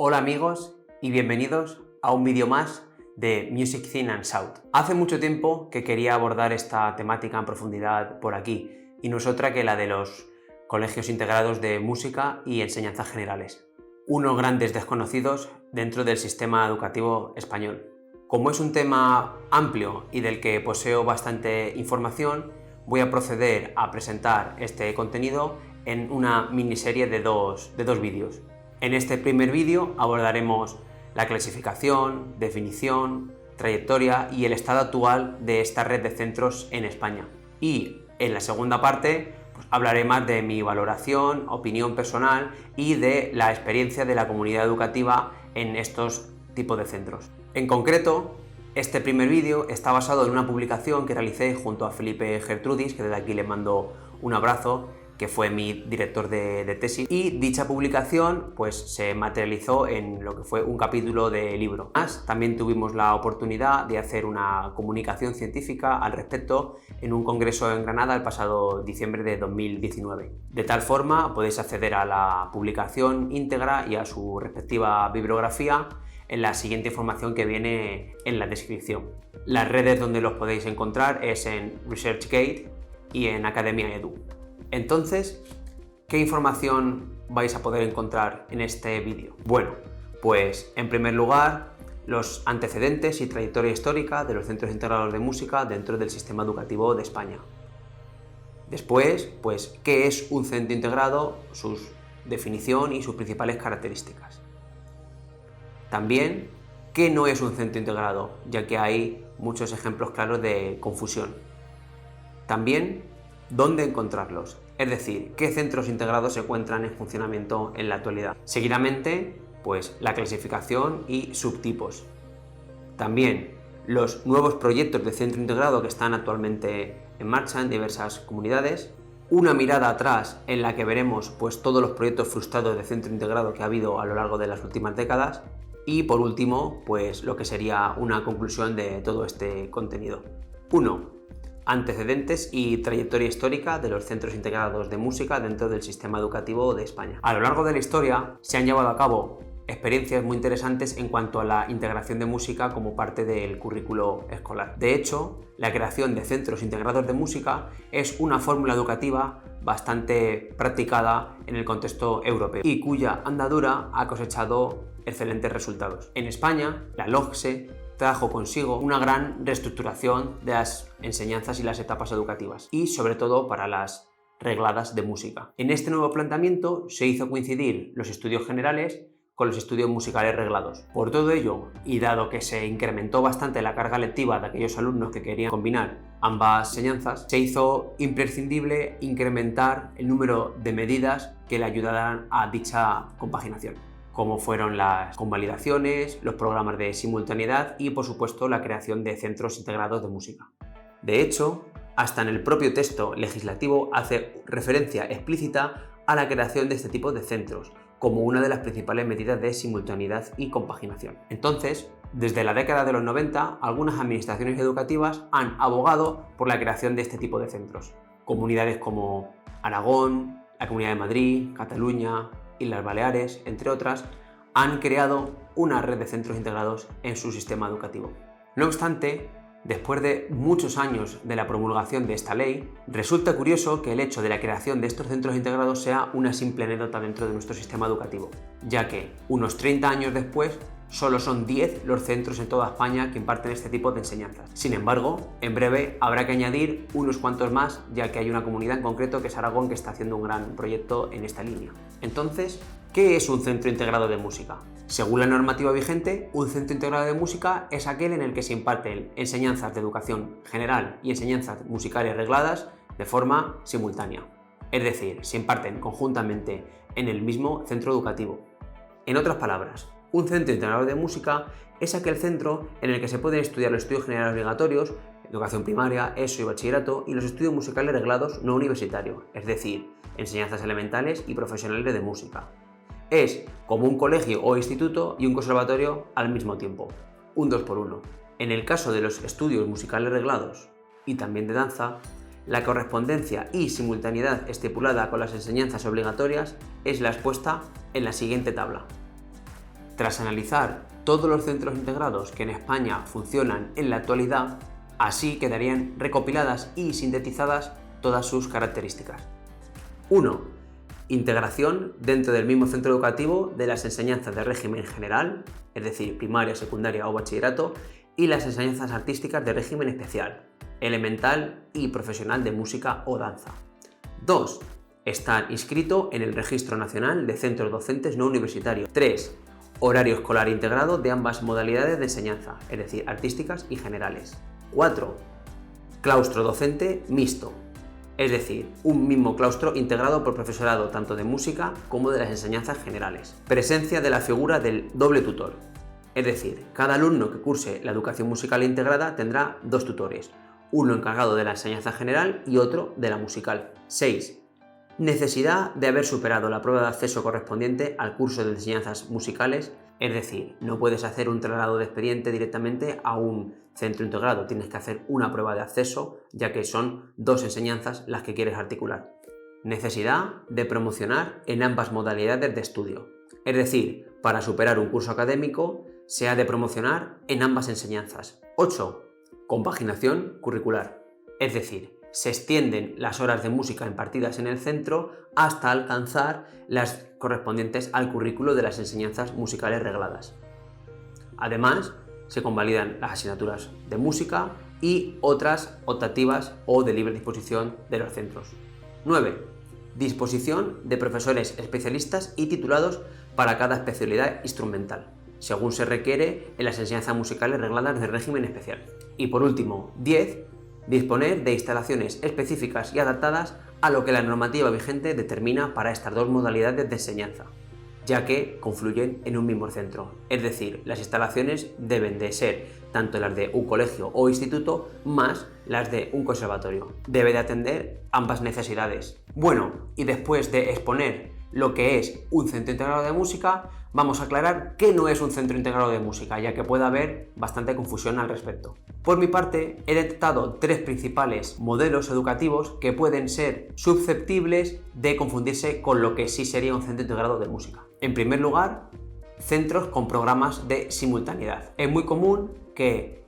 Hola amigos y bienvenidos a un vídeo más de Music Thin and Shout. Hace mucho tiempo que quería abordar esta temática en profundidad por aquí y no es otra que la de los colegios integrados de música y enseñanzas generales, unos grandes desconocidos dentro del sistema educativo español. Como es un tema amplio y del que poseo bastante información, voy a proceder a presentar este contenido en una miniserie de dos vídeos. En este primer vídeo abordaremos la clasificación, definición, trayectoria y el estado actual de esta red de centros en España. Y en la segunda parte hablaré más de mi valoración, opinión personal y de la experiencia de la comunidad educativa en estos tipos de centros. En concreto, este primer vídeo está basado en una publicación que realicé junto a Felipe Gertrudis, que desde aquí le mando un abrazo, que fue mi director de tesis, y dicha publicación pues se materializó en lo que fue un capítulo de libro. También tuvimos la oportunidad de hacer una comunicación científica al respecto en un congreso en Granada el pasado diciembre de 2019. De tal forma podéis acceder a la publicación íntegra y a su respectiva bibliografía en la siguiente información que viene en la descripción. Las redes donde los podéis encontrar es en ResearchGate y en Academia Edu. Entonces, ¿qué información vais a poder encontrar en este vídeo? Bueno, pues en primer lugar, los antecedentes y trayectoria histórica de los centros integrados de música dentro del sistema educativo de España. Después, pues, ¿qué es un centro integrado? Su definición y sus principales características. También, ¿qué no es un centro integrado? Ya que hay muchos ejemplos claros de confusión. También, ¿dónde encontrarlos? Es decir, ¿qué centros integrados se encuentran en funcionamiento en la actualidad? Seguidamente, pues la clasificación y subtipos. También los nuevos proyectos de centro integrado que están actualmente en marcha en diversas comunidades. Una mirada atrás en la que veremos pues todos los proyectos frustrados de centro integrado que ha habido a lo largo de las últimas décadas. Y por último, pues lo que sería una conclusión de todo este contenido. 1. Antecedentes y trayectoria histórica de los centros integrados de música dentro del sistema educativo de España. A lo largo de la historia se han llevado a cabo experiencias muy interesantes en cuanto a la integración de música como parte del currículo escolar. De hecho, la creación de centros integrados de música es una fórmula educativa bastante practicada en el contexto europeo y cuya andadura ha cosechado excelentes resultados. En España, la LOGSE trajo consigo una gran reestructuración de las enseñanzas y las etapas educativas y sobre todo para las regladas de música. En este nuevo planteamiento se hizo coincidir los estudios generales con los estudios musicales reglados. Por todo ello, y dado que se incrementó bastante la carga lectiva de aquellos alumnos que querían combinar ambas enseñanzas, se hizo imprescindible incrementar el número de medidas que le ayudaran a dicha compaginación, como fueron las convalidaciones, los programas de simultaneidad y, por supuesto, la creación de centros integrados de música. De hecho, hasta en el propio texto legislativo hace referencia explícita a la creación de este tipo de centros, como una de las principales medidas de simultaneidad y compaginación. Entonces, desde la década de los 90, algunas administraciones educativas han abogado por la creación de este tipo de centros. Comunidades como Aragón, la Comunidad de Madrid, Cataluña, Islas Baleares, entre otras, han creado una red de centros integrados en su sistema educativo. No obstante, después de muchos años de la promulgación de esta ley, resulta curioso que el hecho de la creación de estos centros integrados sea una simple anécdota dentro de nuestro sistema educativo, ya que unos 30 años después solo son 10 los centros en toda España que imparten este tipo de enseñanzas. Sin embargo, en breve habrá que añadir unos cuantos más, ya que hay una comunidad en concreto que es Aragón que está haciendo un gran proyecto en esta línea. Entonces, ¿qué es un centro integrado de música? Según la normativa vigente, un centro integrado de música es aquel en el que se imparten enseñanzas de educación general y enseñanzas musicales regladas de forma simultánea. Es decir, se imparten conjuntamente en el mismo centro educativo. En otras palabras, un centro integrado de música es aquel centro en el que se pueden estudiar los estudios generales obligatorios, educación primaria, ESO y bachillerato, y los estudios musicales reglados no universitarios, es decir, enseñanzas elementales y profesionales de música. Es como un colegio o instituto y un conservatorio al mismo tiempo, un 2x1. En el caso de los estudios musicales reglados y también de danza, la correspondencia y simultaneidad estipulada con las enseñanzas obligatorias es la expuesta en la siguiente tabla. tras analizar todos los centros integrados que en España funcionan en la actualidad, así quedarían recopiladas y sintetizadas todas sus características. 1. Integración dentro del mismo centro educativo de las enseñanzas de régimen general, es decir, primaria, secundaria o bachillerato, y las enseñanzas artísticas de régimen especial, elemental y profesional de música o danza. 2. Estar inscrito en el Registro Nacional de Centros Docentes No Universitarios. 3. Horario escolar integrado de ambas modalidades de enseñanza, es decir, artísticas y generales. 4. Claustro docente mixto, es decir, un mismo claustro integrado por profesorado tanto de música como de las enseñanzas generales. Presencia de la figura del doble tutor, es decir, cada alumno que curse la educación musical integrada tendrá dos tutores, uno encargado de la enseñanza general y otro de la musical. 6. Necesidad de haber superado la prueba de acceso correspondiente al curso de enseñanzas musicales, es decir, no puedes hacer un traslado de expediente directamente a un centro integrado, tienes que hacer una prueba de acceso, ya que son dos enseñanzas las que quieres articular. Necesidad de promocionar en ambas modalidades de estudio, es decir, para superar un curso académico se ha de promocionar en ambas enseñanzas. 8. Compaginación curricular, es decir, se extienden las horas de música impartidas en el centro hasta alcanzar las correspondientes al currículo de las enseñanzas musicales regladas. Además, se convalidan las asignaturas de música y otras optativas o de libre disposición de los centros. 9. Disposición de profesores especialistas y titulados para cada especialidad instrumental, según se requiere en las enseñanzas musicales regladas de régimen especial. Y por último, 10. Disponer de instalaciones específicas y adaptadas a lo que la normativa vigente determina para estas dos modalidades de enseñanza, ya que confluyen en un mismo centro. Es decir, las instalaciones deben de ser tanto las de un colegio o instituto más las de un conservatorio. Debe de atender ambas necesidades. Bueno, y después de exponer lo que es un centro integrado de música, vamos a aclarar qué no es un centro integrado de música, ya que puede haber bastante confusión al respecto. Por mi parte, he detectado tres principales modelos educativos que pueden ser susceptibles de confundirse con lo que sí sería un centro integrado de música. En primer lugar, centros con programas de simultaneidad. Es muy común que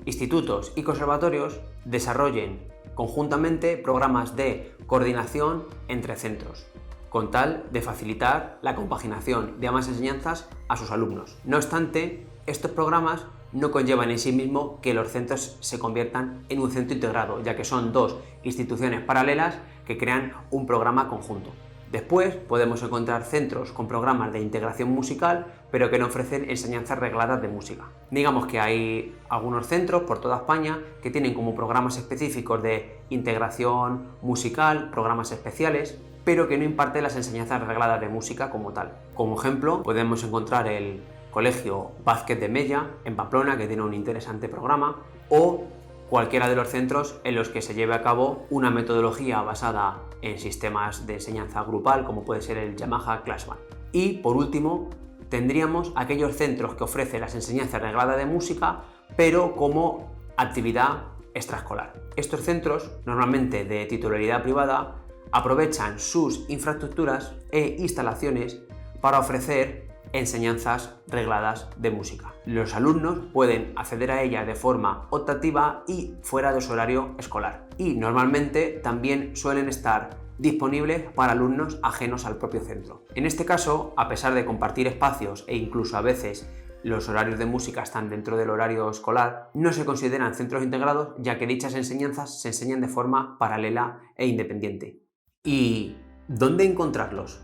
institutos y conservatorios desarrollen conjuntamente programas de coordinación entre centros, con tal de facilitar la compaginación de ambas enseñanzas a sus alumnos. No obstante, estos programas no conllevan en sí mismo que los centros se conviertan en un centro integrado, ya que son dos instituciones paralelas que crean un programa conjunto. Después podemos encontrar centros con programas de integración musical, pero que no ofrecen enseñanzas regladas de música. Digamos que hay algunos centros por toda España que tienen como programas específicos de integración musical, programas especiales, pero que no imparten las enseñanzas regladas de música como tal. Como ejemplo, podemos encontrar el Colegio Vázquez de Mella en Pamplona, que tiene un interesante programa, o cualquiera de los centros en los que se lleve a cabo una metodología basada en sistemas de enseñanza grupal, como puede ser el Yamaha Classband. Y por último, tendríamos aquellos centros que ofrecen las enseñanzas regladas de música, pero como actividad extraescolar. Estos centros, normalmente de titularidad privada, aprovechan sus infraestructuras e instalaciones para ofrecer enseñanzas regladas de música. Los alumnos pueden acceder a ellas de forma optativa y fuera de su horario escolar. Y normalmente también suelen estar disponibles para alumnos ajenos al propio centro. En este caso, a pesar de compartir espacios e incluso a veces los horarios de música están dentro del horario escolar, no se consideran centros integrados, ya que dichas enseñanzas se enseñan de forma paralela e independiente. ¿Y dónde encontrarlos?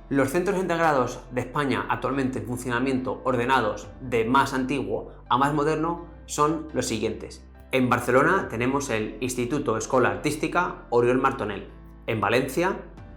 Los centros integrados de España actualmente en funcionamiento, ordenados de más antiguo a más moderno, son los siguientes. En Barcelona tenemos el Instituto Escola Artística Oriol Martorell. En Valencia,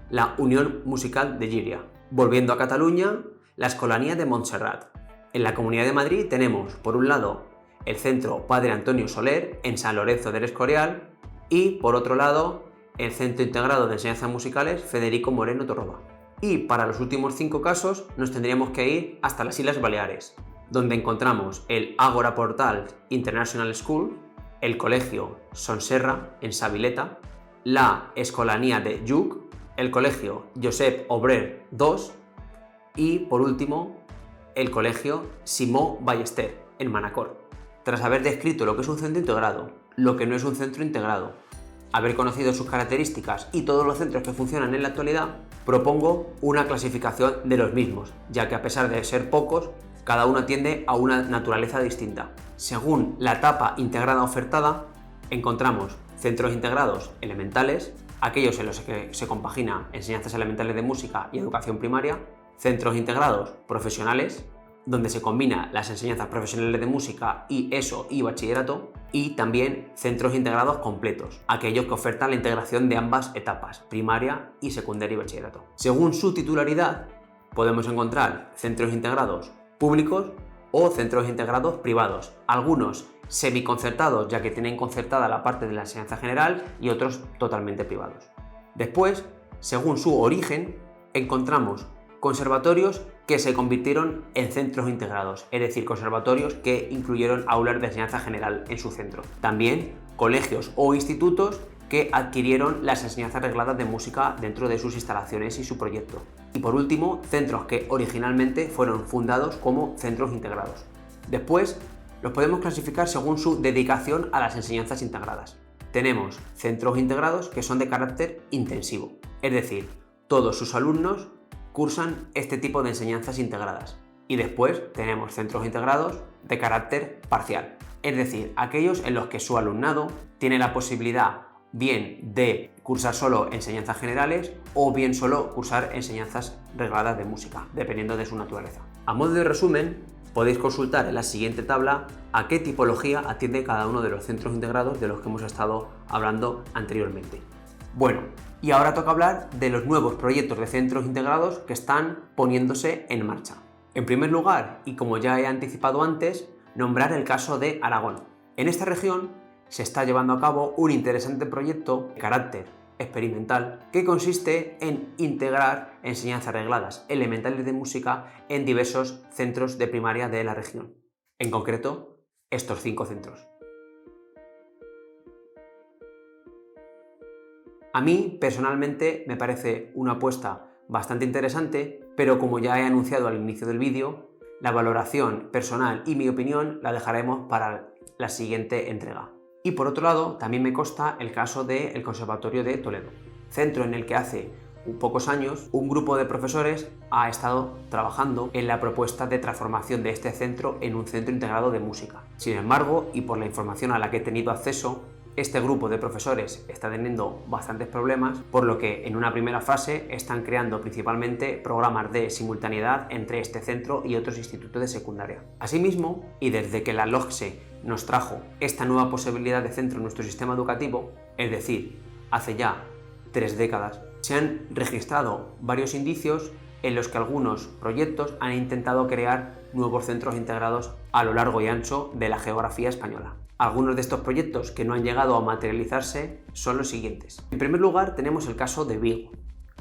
la Unión Musical de Llíria. Volviendo a Cataluña, la Escolanía de Montserrat. En la Comunidad de Madrid tenemos, por un lado, el Centro Padre Antonio Soler en San Lorenzo del Escorial y, por otro lado, el Centro Integrado de Enseñanzas Musicales Federico Moreno Torroba. Y para los últimos 5 casos nos tendríamos que ir hasta las Islas Baleares, donde encontramos el Ágora Portal International School, el Colegio Son Serra en Sabileta, la Escolanía de Lluc, el Colegio Josep Obrer II y, por último, el colegio Simó Ballester, en Manacor. Tras haber descrito lo que es un centro integrado, lo que no es un centro integrado, haber conocido sus características y todos los centros que funcionan en la actualidad, propongo una clasificación de los mismos, ya que a pesar de ser pocos, cada uno atiende a una naturaleza distinta. Según la etapa integrada ofertada, encontramos centros integrados elementales, aquellos en los que se compagina enseñanzas elementales de música y educación primaria, centros integrados profesionales, donde se combina las enseñanzas profesionales de música y ESO y bachillerato, y también centros integrados completos, aquellos que ofertan la integración de ambas etapas, primaria y secundaria y bachillerato. Según su titularidad, podemos encontrar centros integrados públicos o centros integrados privados, algunos semiconcertados, ya que tienen concertada la parte de la enseñanza general, y otros totalmente privados. Después, según su origen, encontramos conservatorios que se convirtieron en centros integrados, es decir, conservatorios que incluyeron aulas de enseñanza general en su centro. También colegios o institutos que adquirieron las enseñanzas regladas de música dentro de sus instalaciones y su proyecto. Y por último, centros que originalmente fueron fundados como centros integrados. Después, los podemos clasificar según su dedicación a las enseñanzas integradas. Tenemos centros integrados que son de carácter intensivo, es decir, todos sus alumnos cursan este tipo de enseñanzas integradas. Y después tenemos centros integrados de carácter parcial, es decir, aquellos en los que su alumnado tiene la posibilidad bien de cursar solo enseñanzas generales o bien solo cursar enseñanzas regladas de música, dependiendo de su naturaleza. A modo de resumen, podéis consultar en la siguiente tabla a qué tipología atiende cada uno de los centros integrados de los que hemos estado hablando anteriormente. Bueno, y ahora toca hablar de los nuevos proyectos de centros integrados que están poniéndose en marcha. En primer lugar, y como ya he anticipado antes, nombrar el caso de Aragón. En esta región se está llevando a cabo un interesante proyecto de carácter experimental que consiste en integrar enseñanzas regladas elementales de música en diversos centros de primaria de la región. En concreto, estos 5 centros. A mí, personalmente, me parece una apuesta bastante interesante, pero como ya he anunciado al inicio del vídeo, la valoración personal y mi opinión la dejaremos para la siguiente entrega. Y por otro lado, también me consta el caso del Conservatorio de Toledo, centro en el que hace pocos años un grupo de profesores ha estado trabajando en la propuesta de transformación de este centro en un centro integrado de música. Sin embargo, y por la información a la que he tenido acceso, este grupo de profesores está teniendo bastantes problemas, por lo que en una primera fase están creando principalmente programas de simultaneidad entre este centro y otros institutos de secundaria. Asimismo, y desde que la LOGSE nos trajo esta nueva posibilidad de centro en nuestro sistema educativo, es decir, hace ya 3 décadas, se han registrado varios indicios en los que algunos proyectos han intentado crear nuevos centros integrados a lo largo y ancho de la geografía española. Algunos de estos proyectos que no han llegado a materializarse son los siguientes. En primer lugar, tenemos el caso de Vigo.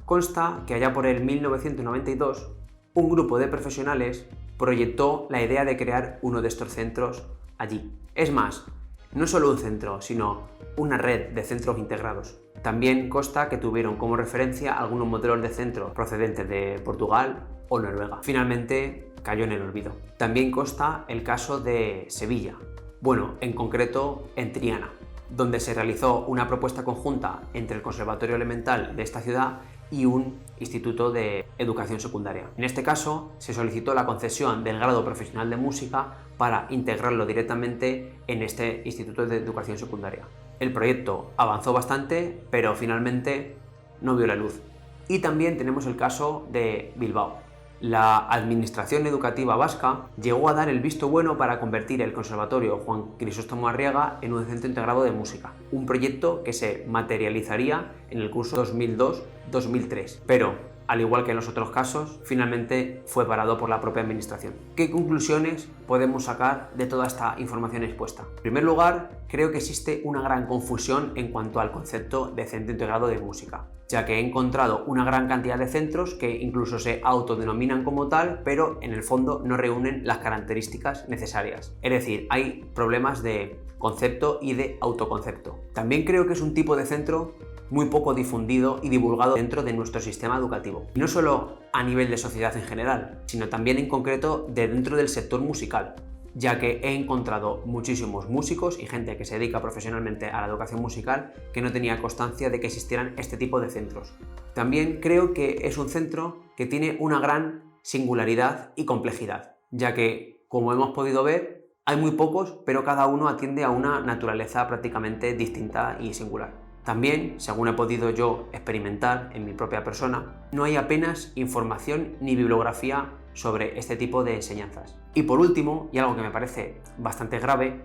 Consta que allá por el 1992, un grupo de profesionales proyectó la idea de crear uno de estos centros allí. Es más, no solo un centro, sino una red de centros integrados. También consta que tuvieron como referencia algunos modelos de centros procedentes de Portugal o Noruega. Finalmente cayó en el olvido. También consta el caso de Sevilla, bueno, en concreto en Triana, donde se realizó una propuesta conjunta entre el Conservatorio Elemental de esta ciudad y un instituto de educación secundaria. En este caso, se solicitó la concesión del grado profesional de música para integrarlo directamente en este instituto de educación secundaria. El proyecto avanzó bastante, pero finalmente no vio la luz. Y también tenemos el caso de Bilbao. La Administración Educativa Vasca llegó a dar el visto bueno para convertir el Conservatorio Juan Crisóstomo Arriaga en un centro integrado de música, un proyecto que se materializaría en el curso 2002-2003, pero, al igual que en los otros casos, finalmente fue parado por la propia Administración. ¿Qué conclusiones podemos sacar de toda esta información expuesta? En primer lugar, creo que existe una gran confusión en cuanto al concepto de centro integrado de música, ya que he encontrado una gran cantidad de centros que incluso se autodenominan como tal, pero en el fondo no reúnen las características necesarias. Es decir, hay problemas de concepto y de autoconcepto. También creo que es un tipo de centro muy poco difundido y divulgado dentro de nuestro sistema educativo. Y no solo a nivel de sociedad en general, sino también en concreto de dentro del sector musical, ya que he encontrado muchísimos músicos y gente que se dedica profesionalmente a la educación musical que no tenía constancia de que existieran este tipo de centros. También creo que es un centro que tiene una gran singularidad y complejidad, ya que, como hemos podido ver, hay muy pocos, pero cada uno atiende a una naturaleza prácticamente distinta y singular. También, según he podido yo experimentar en mi propia persona, no hay apenas información ni bibliografía sobre este tipo de enseñanzas. Y por último, y algo que me parece bastante grave,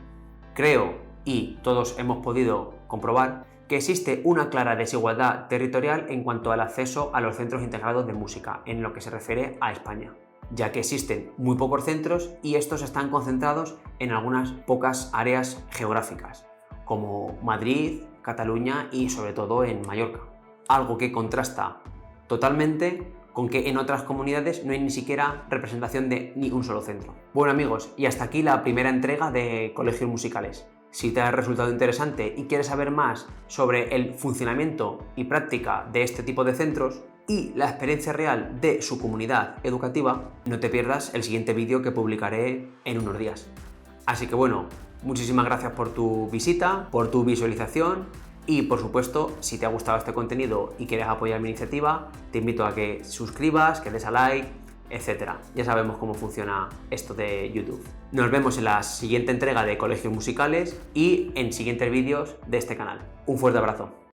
creo, y todos hemos podido comprobar, que existe una clara desigualdad territorial en cuanto al acceso a los centros integrados de música en lo que se refiere a España, ya que existen muy pocos centros y estos están concentrados en algunas pocas áreas geográficas, como Madrid, Cataluña y sobre todo en Mallorca. Algo que contrasta totalmente con que en otras comunidades no hay ni siquiera representación de ni un solo centro. Bueno amigos, y hasta aquí la primera entrega de Colegios Musicales. Si te ha resultado interesante y quieres saber más sobre el funcionamiento y práctica de este tipo de centros y la experiencia real de su comunidad educativa, no te pierdas el siguiente vídeo que publicaré en unos días. Así que bueno, muchísimas gracias por tu visita, por tu visualización y por supuesto, si te ha gustado este contenido y quieres apoyar mi iniciativa, te invito a que suscribas, que des a like, etc. Ya sabemos cómo funciona esto de YouTube. Nos vemos en la siguiente entrega de Colegios Musicales y en siguientes vídeos de este canal. Un fuerte abrazo.